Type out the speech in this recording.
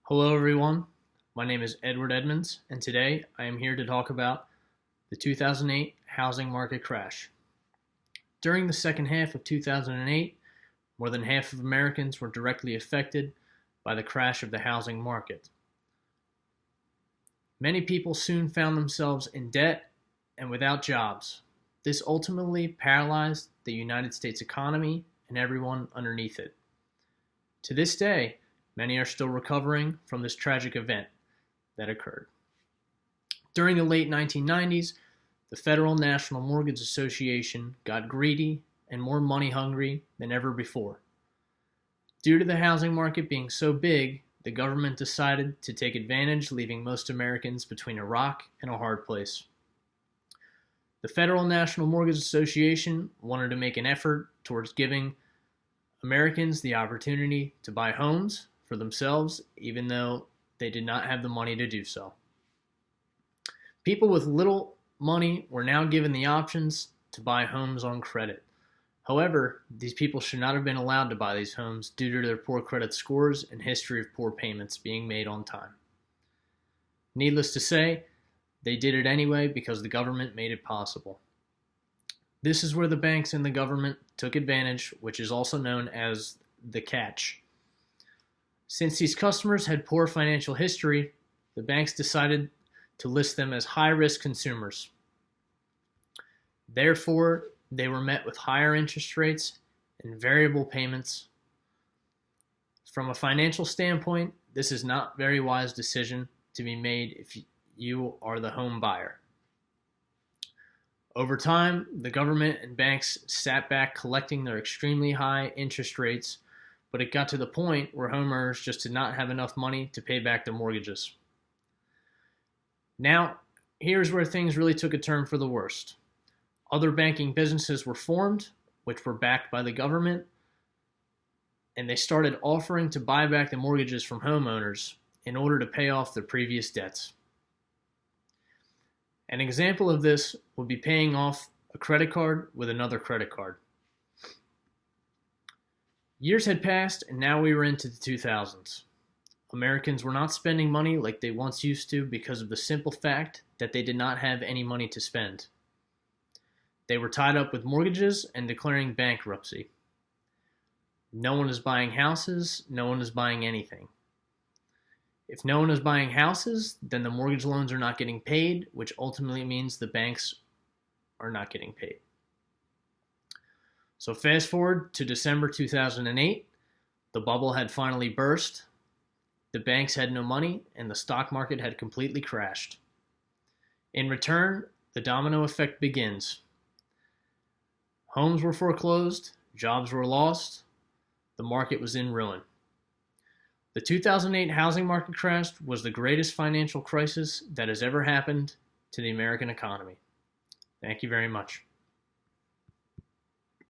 Hello, everyone. My name is Edward Edmonds, and today I am here to talk about the 2008 housing market crash. During the second half of 2008, more than half of Americans were directly affected by the crash of the housing market. Many people soon found themselves in debt and without jobs. This ultimately paralyzed the United States economy and everyone underneath it. To this day, many are still recovering from this tragic event that occurred. During the late 1990s, the Federal National Mortgage Association got greedy and more money hungry than ever before. Due to the housing market being so big, the government decided to take advantage, leaving most Americans between a rock and a hard place. The Federal National Mortgage Association wanted to make an effort towards giving Americans the opportunity to buy homes for themselves, even though they did not have the money to do so. People with little money were now given the options to buy homes on credit. However, these people should not have been allowed to buy these homes due to their poor credit scores and history of poor payments being made on time. Needless to say, they did it anyway because the government made it possible. This is where the banks and the government took advantage, which is also known as the catch. Since these customers had poor financial history, the banks decided to list them as high-risk consumers. Therefore, they were met with higher interest rates and variable payments. From a financial standpoint, this is not a very wise decision to be made if you are the home buyer. Over time, the government and banks sat back collecting their extremely high interest rates, but it got to the point where homeowners just did not have enough money to pay back their mortgages. Now, here's where things really took a turn for the worst. Other banking businesses were formed, which were backed by the government, and they started offering to buy back the mortgages from homeowners in order to pay off their previous debts. An example of this would be paying off a credit card with another credit card. Years had passed, and now we were into the 2000s. Americans were not spending money like they once used to because of the simple fact that they did not have any money to spend. They were tied up with mortgages and declaring bankruptcy. No one is buying houses, no one is buying anything. If no one is buying houses, then the mortgage loans are not getting paid, which ultimately means the banks are not getting paid. So fast forward to December 2008, the bubble had finally burst, the banks had no money, and the stock market had completely crashed. In return, the domino effect begins. Homes were foreclosed, jobs were lost, the market was in ruin. The 2008 housing market crash was the greatest financial crisis that has ever happened to the American economy. Thank you very much.